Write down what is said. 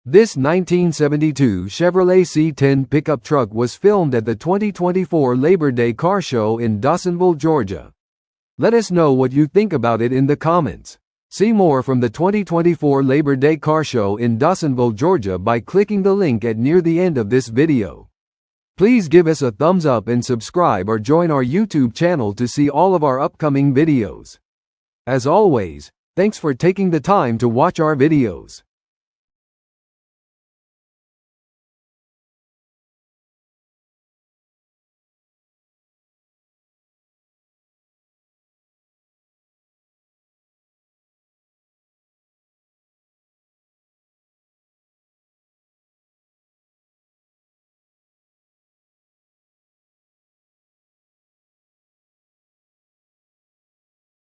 This 1972 Chevrolet C10 pickup truck was filmed at the 2024 Labor Day Car Show in Dawsonville, Georgia. Let us know what you think about it in the comments. See more from the 2024 Labor Day Car Show in Dawsonville, Georgia by clicking the link at near the end of this video. Please give us a thumbs up and subscribe or join our YouTube channel to see all of our upcoming videos. As always, thanks for taking the time to watch our videos.